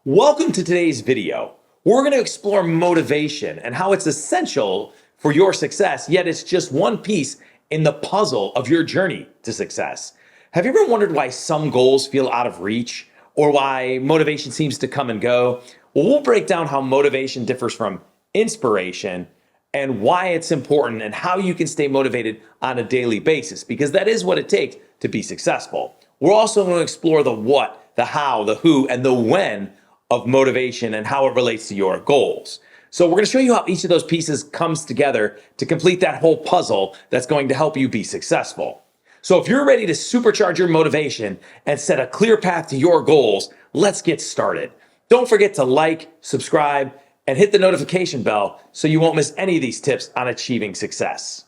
Welcome to today's video. We're going to explore motivation and how it's essential for your success, yet it's just one piece in the puzzle of your journey to success. Have you ever wondered why some goals feel out of reach or why motivation seems to come and go? Well, we'll break down how motivation differs from inspiration and why it's important and how you can stay motivated on a daily basis, because that is what it takes to be successful. We're also going to explore the what, the how, the who, and the when of motivation and how it relates to your goals. So we're going to show you how each of those pieces comes together to complete that whole puzzle that's going to help you be successful. So if you're ready to supercharge your motivation and set a clear path to your goals, let's get started. Don't forget to like, subscribe, and hit the notification bell so you won't miss any of these tips on achieving success.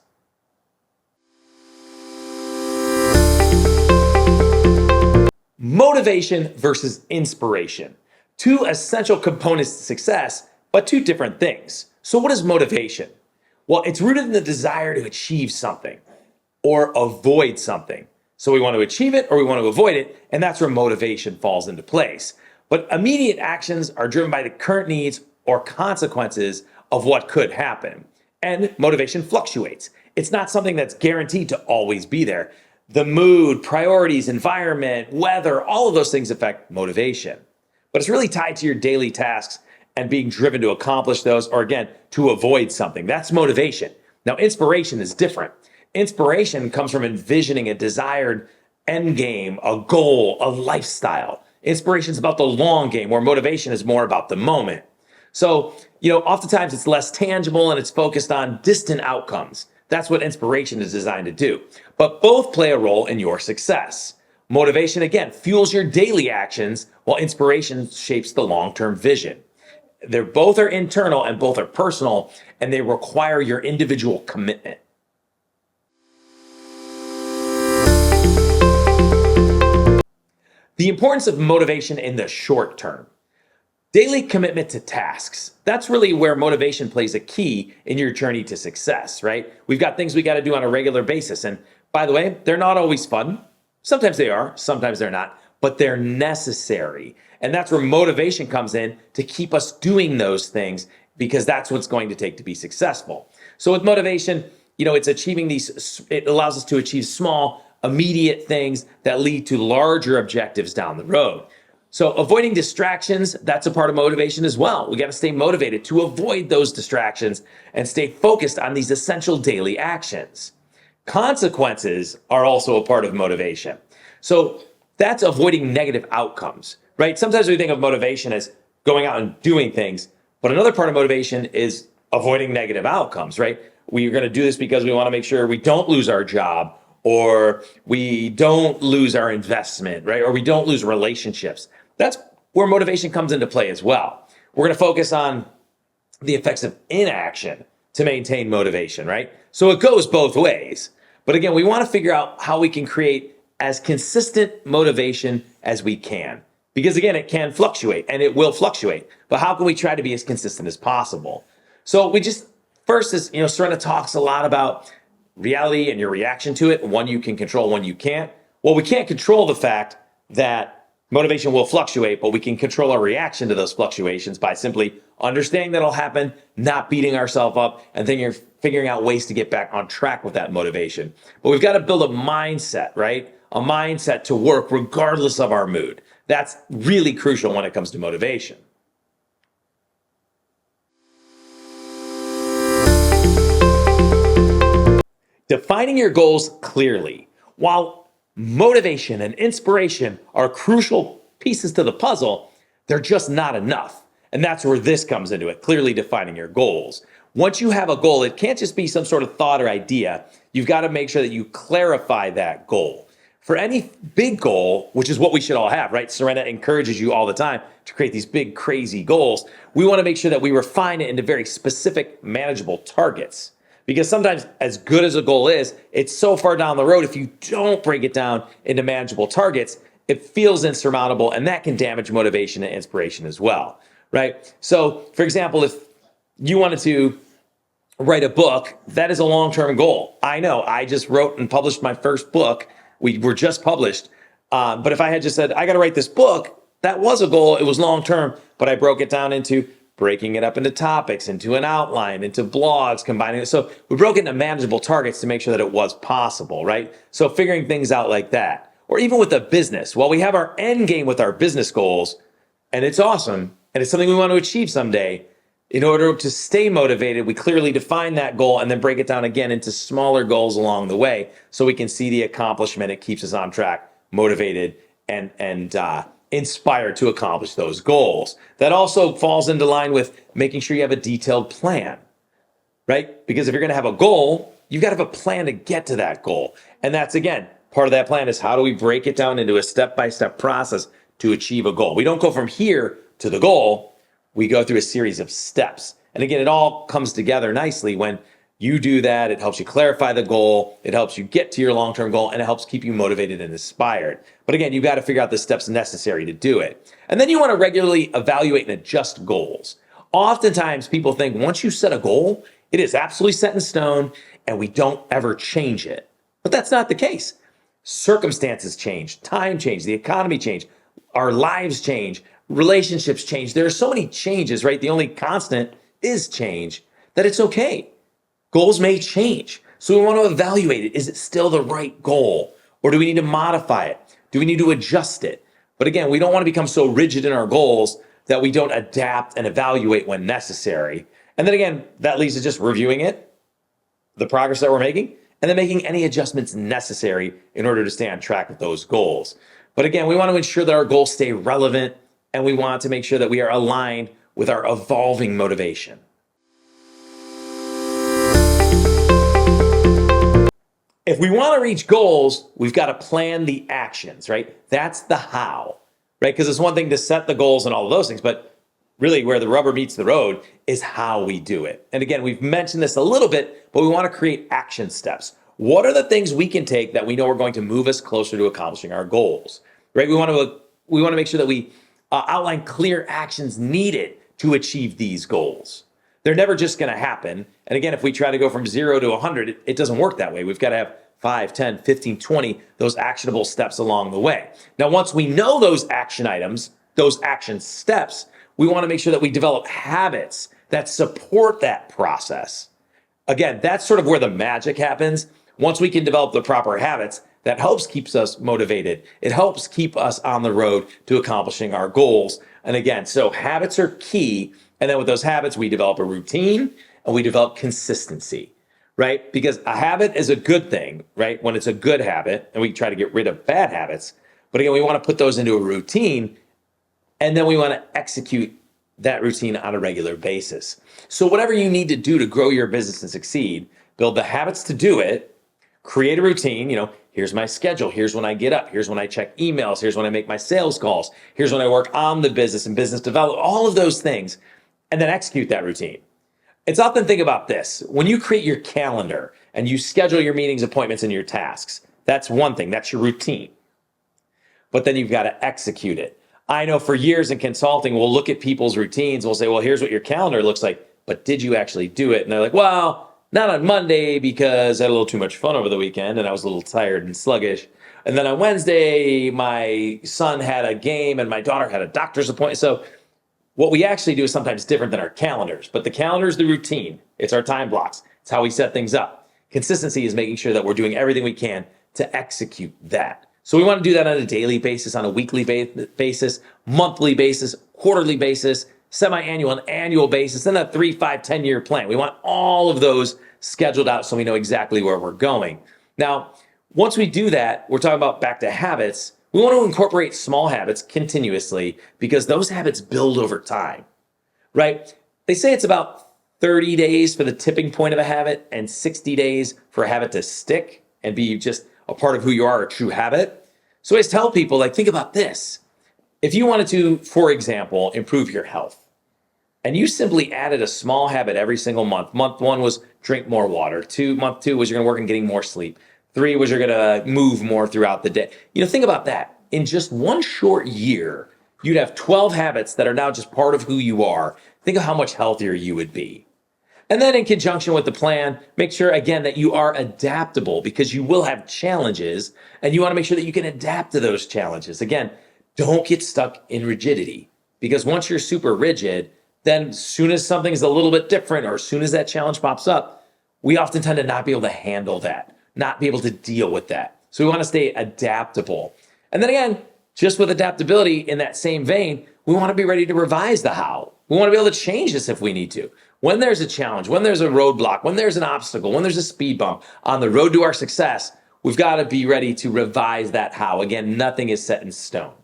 Motivation versus inspiration. Two essential components to success, but two different things. So what is motivation? Well, it's rooted in the desire to achieve something or avoid something. So we want to achieve it or we want to avoid it, and that's where motivation falls into place. But immediate actions are driven by the current needs or consequences of what could happen. And motivation fluctuates. It's not something that's guaranteed to always be there. The mood, priorities, environment, weather, all of those things affect motivation. But it's really tied to your daily tasks and being driven to accomplish those, or again, to avoid something. That's motivation. Now, inspiration is different. Inspiration comes from envisioning a desired end game, a goal, a lifestyle. Inspiration is about the long game, where motivation is more about the moment. So, oftentimes it's less tangible and it's focused on distant outcomes. That's what inspiration is designed to do. But both play a role in your success. Motivation, again, fuels your daily actions, while inspiration shapes the long-term vision. Both are internal and both are personal, and they require your individual commitment. The importance of motivation in the short term. Daily commitment to tasks. That's really where motivation plays a key in your journey to success, right? We've got things we got to do on a regular basis. And by the way, they're not always fun. Sometimes they are, sometimes they're not, but they're necessary. And that's where motivation comes in to keep us doing those things, because that's what's going to take to be successful. So with motivation, it's achieving it allows us to achieve small, immediate things that lead to larger objectives down the road. So avoiding distractions, that's a part of motivation as well. We got to stay motivated to avoid those distractions and stay focused on these essential daily actions. Consequences are also a part of motivation. So that's avoiding negative outcomes, right? Sometimes we think of motivation as going out and doing things, but another part of motivation is avoiding negative outcomes, right? We're going to do this because we want to make sure we don't lose our job, or we don't lose our investment, right? Or we don't lose relationships. That's where motivation comes into play as well. We're going to focus on the effects of inaction to maintain motivation, right? So it goes both ways. But again, we want to figure out how we can create as consistent motivation as we can. Because again, it can fluctuate and it will fluctuate. But how can we try to be as consistent as possible? So Serena talks a lot about reality and your reaction to it. One you can control, one you can't. Well, we can't control the fact that motivation will fluctuate, but we can control our reaction to those fluctuations by simply understanding that'll happen, not beating ourselves up, and then you're figuring out ways to get back on track with that motivation. But we've got to build a mindset, right? A mindset to work regardless of our mood. That's really crucial when it comes to motivation. Defining your goals clearly. While motivation and inspiration are crucial pieces to the puzzle, they're just not enough. And that's where this comes into it, clearly defining your goals. Once you have a goal, it can't just be some sort of thought or idea. You've got to make sure that you clarify that goal. For any big goal, which is what we should all have, right? Serena encourages you all the time to create these big, crazy goals. We want to make sure that we refine it into very specific, manageable targets. Because sometimes, as good as a goal is, it's so far down the road, if you don't break it down into manageable targets, it feels insurmountable, and that can damage motivation and inspiration as well, right? So, for example, if you wanted to write a book, that is a long-term goal. I know, I just wrote and published my first book. We were just published. But if I had just said, I got to write this book, that was a goal. It was long-term, but I broke it down into breaking it up into topics, into an outline, into blogs, combining it. So we broke it into manageable targets to make sure that it was possible, right? So figuring things out like that. Or even with a business, well, we have our end game with our business goals, and it's awesome, and it's something we want to achieve someday. In order to stay motivated, we clearly define that goal and then break it down again into smaller goals along the way so we can see the accomplishment. It keeps us on track, motivated, and inspired to accomplish those goals. That also falls into line with making sure you have a detailed plan, right? Because if you're going to have a goal, you've got to have a plan to get to that goal. And that's, again, part of that plan is how do we break it down into a step-by-step process to achieve a goal? We don't go from here to the goal. We go through a series of steps. And again, it all comes together nicely when you do that. It helps you clarify the goal. It helps you get to your long-term goal, and it helps keep you motivated and inspired. But again, you've got to figure out the steps necessary to do it. And then you want to regularly evaluate and adjust goals. Oftentimes, people think once you set a goal, it is absolutely set in stone and we don't ever change it. But that's not the case. Circumstances change, time change, the economy change, our lives change, relationships change. There are so many changes, right? The only constant is change, that it's okay. Goals may change. So we want to evaluate it. Is it still the right goal? Or do we need to modify it? Do we need to adjust it? But again, we don't want to become so rigid in our goals that we don't adapt and evaluate when necessary. And then again, that leads to just reviewing it, the progress that we're making, and then making any adjustments necessary in order to stay on track with those goals. But again, we want to ensure that our goals stay relevant, and we want to make sure that we are aligned with our evolving motivation. If we want to reach goals, we've got to plan the actions, right? That's the how, right? Because it's one thing to set the goals and all of those things, but really where the rubber meets the road is how we do it. And again, we've mentioned this a little bit, but we want to create action steps. What are the things we can take that we know are going to move us closer to accomplishing our goals, right? We want to make sure that we outline clear actions needed to achieve these goals. They're never just going to happen. And again, if we try to go from 0 to 100, it doesn't work that way. We've got to have 5, 10, 15, 20, those actionable steps along the way. Now, once we know those action items, those action steps, we want to make sure that we develop habits that support that process. Again, that's sort of where the magic happens. Once we can develop the proper habits, that helps keeps us motivated. It helps keep us on the road to accomplishing our goals. And again, so habits are key. And then with those habits, we develop a routine and we develop consistency, right? Because a habit is a good thing, right? When it's a good habit, and we try to get rid of bad habits. But again, we want to put those into a routine, and then we want to execute that routine on a regular basis. So whatever you need to do to grow your business and succeed, build the habits to do it, create a routine. Here's my schedule. Here's when I get up. Here's when I check emails. Here's when I make my sales calls. Here's when I work on the business and business development, all of those things, and then execute that routine. It's often think about this. When you create your calendar and you schedule your meetings, appointments, and your tasks, that's one thing. That's your routine. But then you've got to execute it. I know for years in consulting, we'll look at people's routines. We'll say, well, here's what your calendar looks like, but did you actually do it? And they're like, well, not on Monday because I had a little too much fun over the weekend and I was a little tired and sluggish. And then on Wednesday, my son had a game and my daughter had a doctor's appointment. So what we actually do is sometimes different than our calendars, but the calendar is the routine. It's our time blocks. It's how we set things up. Consistency is making sure that we're doing everything we can to execute that. So we want to do that on a daily basis, on a weekly basis, monthly basis, quarterly basis, semi-annual and annual basis, and a 3, 5, 10-year plan. We want all of those scheduled out so we know exactly where we're going. Now, once we do that, we're talking about back to habits. We want to incorporate small habits continuously because those habits build over time, right? They say it's about 30 days for the tipping point of a habit and 60 days for a habit to stick and be just a part of who you are, a true habit. So I always tell people, think about this. If you wanted to, for example, improve your health, and you simply added a small habit every single month. Month 1 was drink more water. Month 2 was you're going to work on getting more sleep. 3 was you're going to move more throughout the day. Think about that. In just one short year, you'd have 12 habits that are now just part of who you are. Think of how much healthier you would be. And then in conjunction with the plan, make sure, again, that you are adaptable because you will have challenges and you want to make sure that you can adapt to those challenges. Again, don't get stuck in rigidity. Because once you're super rigid, then as soon as something's a little bit different or as soon as that challenge pops up, we often tend to not be able to handle that, not be able to deal with that. So we want to stay adaptable. And then again, just with adaptability in that same vein, we want to be ready to revise the how. We want to be able to change this if we need to. When there's a challenge, when there's a roadblock, when there's an obstacle, when there's a speed bump on the road to our success, we've got to be ready to revise that how. Again, nothing is set in stone.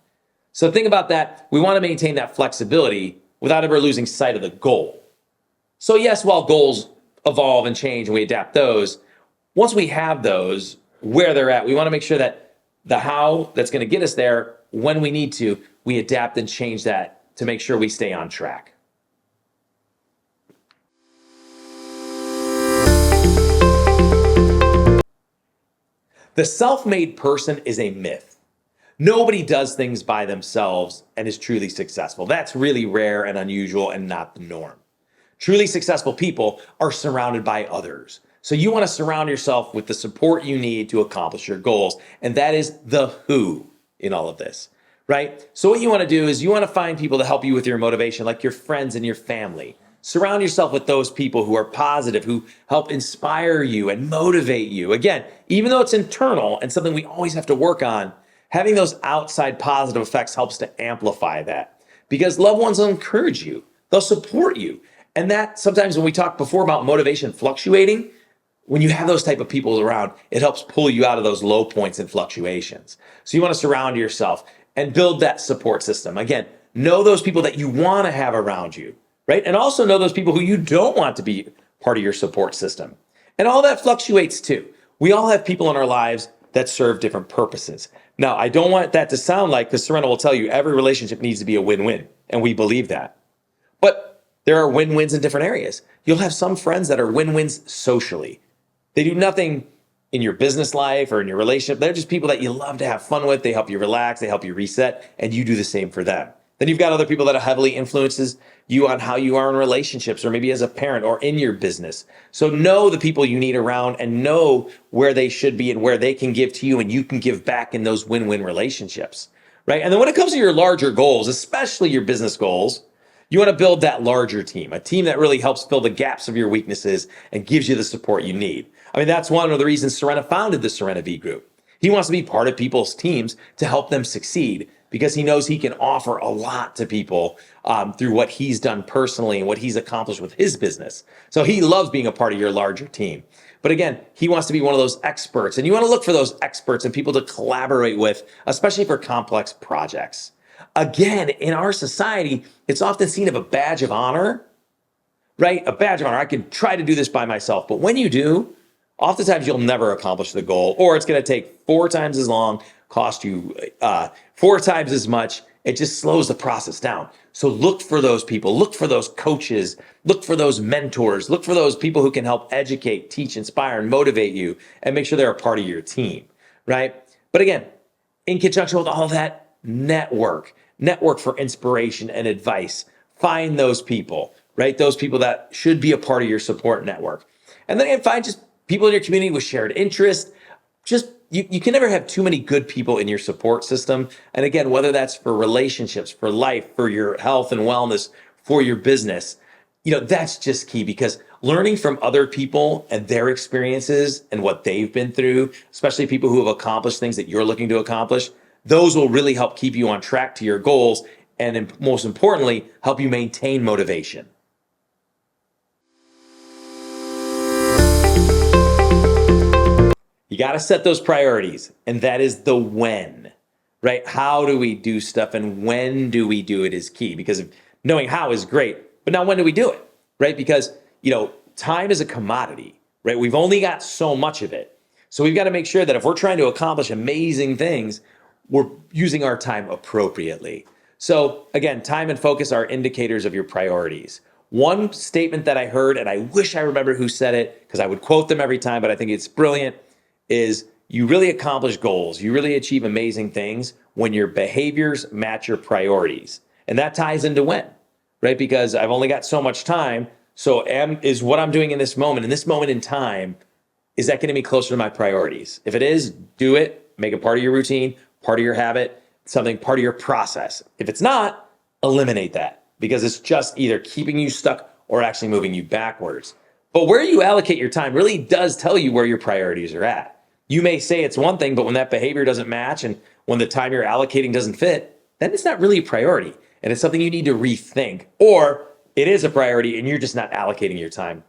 So think about that. We want to maintain that flexibility without ever losing sight of the goal. So yes, while goals evolve and change and we adapt those, once we have those where they're at, we want to make sure that the how that's going to get us there when we need to, we adapt and change that to make sure we stay on track. The self-made person is a myth. Nobody does things by themselves and is truly successful. That's really rare and unusual and not the norm. Truly successful people are surrounded by others. So you want to surround yourself with the support you need to accomplish your goals. And that is the who in all of this, right? So what you want to do is you want to find people to help you with your motivation, like your friends and your family. Surround yourself with those people who are positive, who help inspire you and motivate you. Again, even though it's internal and something we always have to work on, having those outside positive effects helps to amplify that because loved ones will encourage you. They'll support you. And that sometimes when we talked before about motivation fluctuating, when you have those type of people around, it helps pull you out of those low points and fluctuations. So you want to surround yourself and build that support system. Again, know those people that you want to have around you, right? And also know those people who you don't want to be part of your support system. And all that fluctuates too. We all have people in our lives that serve different purposes. Now, I don't want that to sound like, because Serena will tell you, every relationship needs to be a win-win. And we believe that. But there are win-wins in different areas. You'll have some friends that are win-wins socially. They do nothing in your business life or in your relationship. They're just people that you love to have fun with. They help you relax. They help you reset. And you do the same for them. Then you've got other people that heavily influences you on how you are in relationships or maybe as a parent or in your business. So know the people you need around and know where they should be and where they can give to you and you can give back in those win-win relationships, right? And then when it comes to your larger goals, especially your business goals, you want to build that larger team, a team that really helps fill the gaps of your weaknesses and gives you the support you need. I mean, that's one of the reasons Serena founded the Serena V Group. He wants to be part of people's teams to help them succeed because he knows he can offer a lot to people through what he's done personally and what he's accomplished with his business. So he loves being a part of your larger team. But again, he wants to be one of those experts, and you want to look for those experts and people to collaborate with, especially for complex projects. Again, in our society, it's often seen as a badge of honor, right? A badge of honor. I can try to do this by myself, but when you do, oftentimes you'll never accomplish the goal, or it's going to take 4 times as long, cost you 4 times as much. It just slows the process down. So look for those people, look for those coaches, look for those mentors, look for those people who can help educate, teach, inspire, and motivate you, and make sure they're a part of your team, right? But again, in conjunction with all that, network for inspiration and advice. Find those people, right? Those people that should be a part of your support network. And then again, find just people in your community with shared interest. Just you can never have too many good people in your support system. And again, whether that's for relationships, for life, for your health and wellness, for your business, that's just key because learning from other people and their experiences and what they've been through, especially people who have accomplished things that you're looking to accomplish, those will really help keep you on track to your goals and most importantly, help you maintain motivation. You got to set those priorities, and that is the when, right? How do we do stuff and when do we do it is key because knowing how is great, but now when do we do it, right? Because, time is a commodity, right? We've only got so much of it. So we've got to make sure that if we're trying to accomplish amazing things, we're using our time appropriately. So again, time and focus are indicators of your priorities. One statement that I heard, and I wish I remember who said it because I would quote them every time, but I think it's brilliant, is you really accomplish goals. You really achieve amazing things when your behaviors match your priorities. And that ties into when, right? Because I've only got so much time. So is what I'm doing in this moment in time, is that getting me closer to my priorities? If it is, do it, make it part of your routine, part of your habit, something part of your process. If it's not, eliminate that because it's just either keeping you stuck or actually moving you backwards. But where you allocate your time really does tell you where your priorities are at. You may say it's one thing, but when that behavior doesn't match and when the time you're allocating doesn't fit, then it's not really a priority. And it's something you need to rethink. Or it is a priority and you're just not allocating your time,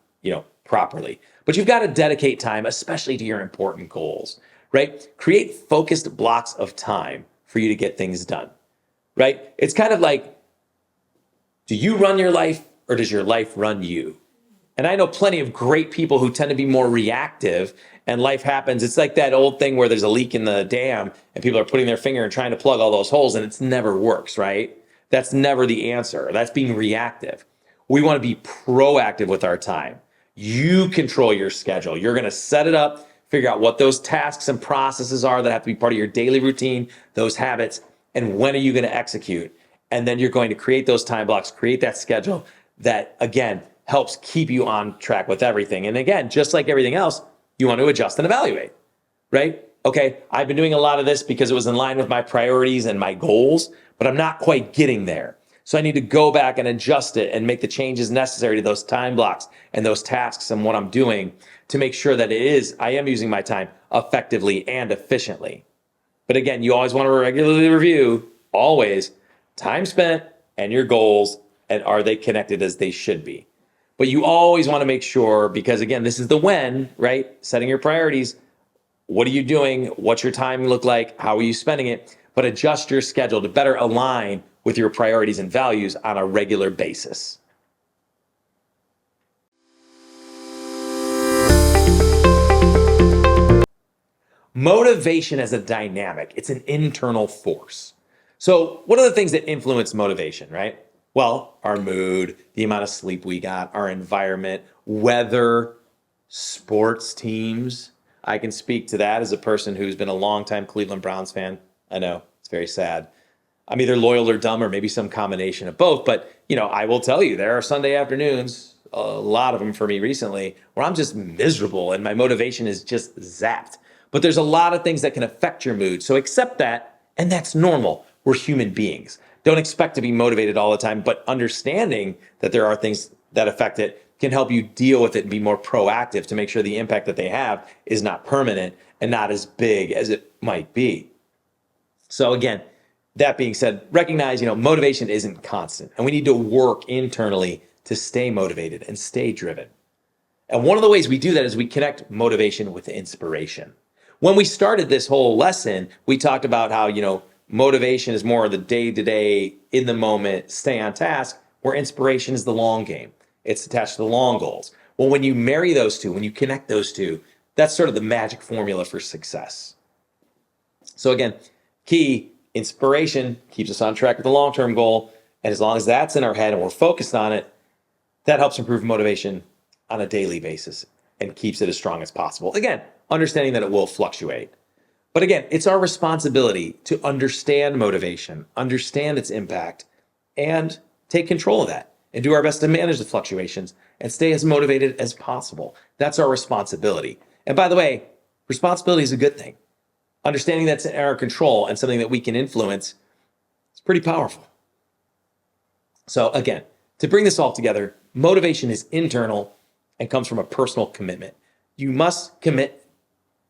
properly. But you've got to dedicate time, especially to your important goals, right? Create focused blocks of time for you to get things done, right? It's kind of like, do you run your life or does your life run you? And I know plenty of great people who tend to be more reactive and life happens. It's like that old thing where there's a leak in the dam and people are putting their finger and trying to plug all those holes and it never works, right? That's never the answer. That's being reactive. We want to be proactive with our time. You control your schedule. You're going to set it up, figure out what those tasks and processes are that have to be part of your daily routine, those habits, and when are you going to execute? And then you're going to create those time blocks, create that schedule that, again, helps keep you on track with everything. And again, just like everything else, you want to adjust and evaluate, right? Okay, I've been doing a lot of this because it was in line with my priorities and my goals, but I'm not quite getting there. So I need to go back and adjust it and make the changes necessary to those time blocks and those tasks and what I'm doing to make sure that I am using my time effectively and efficiently. But again, you always want to regularly review, always, time spent and your goals, and are they connected as they should be? But you always want to make sure, because again, this is the when, right? Setting your priorities. What are you doing? What's your time look like? How are you spending it? But adjust your schedule to better align with your priorities and values on a regular basis. Motivation as a dynamic, it's an internal force. So what are the things that influence motivation, right? Well, our mood, the amount of sleep we got, our environment, weather, sports teams. I can speak to that as a person who's been a longtime Cleveland Browns fan. I know, it's very sad. I'm either loyal or dumb or maybe some combination of both. But, I will tell you, there are Sunday afternoons, a lot of them for me recently, where I'm just miserable and my motivation is just zapped. But there's a lot of things that can affect your mood. So accept that, and that's normal. We're human beings. Don't expect to be motivated all the time, but understanding that there are things that affect it can help you deal with it and be more proactive to make sure the impact that they have is not permanent and not as big as it might be. So again, that being said, recognize, motivation isn't constant and we need to work internally to stay motivated and stay driven. And one of the ways we do that is we connect motivation with inspiration. When we started this whole lesson, we talked about how, motivation is more of the day-to-day, in the moment, stay on task, where inspiration is the long game. It's attached to the long goals. Well, when you marry those two, when you connect those two, that's sort of the magic formula for success. So again, key, inspiration keeps us on track with the long-term goal. And as long as that's in our head and we're focused on it, that helps improve motivation on a daily basis and keeps it as strong as possible. Again, understanding that it will fluctuate. But again, it's our responsibility to understand motivation, understand its impact, and take control of that and do our best to manage the fluctuations and stay as motivated as possible. That's our responsibility. And by the way, responsibility is a good thing. Understanding that's in our control and something that we can influence is pretty powerful. So again, to bring this all together, motivation is internal and comes from a personal commitment. You must commit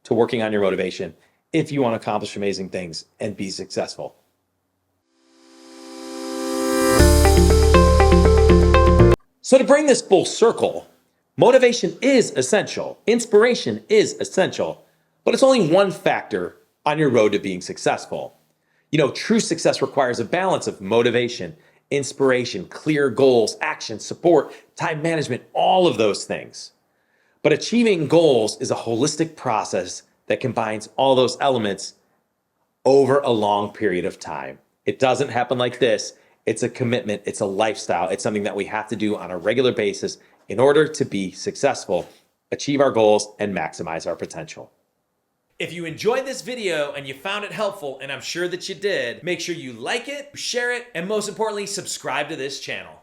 to working on your motivation if you want to accomplish amazing things and be successful. So to bring this full circle, motivation is essential, inspiration is essential, but it's only one factor on your road to being successful. True success requires a balance of motivation, inspiration, clear goals, action, support, time management, all of those things. But achieving goals is a holistic process that combines all those elements over a long period of time. It doesn't happen like this. It's a commitment. It's a lifestyle. It's something that we have to do on a regular basis in order to be successful, achieve our goals, and maximize our potential. If you enjoyed this video and you found it helpful, and I'm sure that you did, make sure you like it, share it, and most importantly, subscribe to this channel.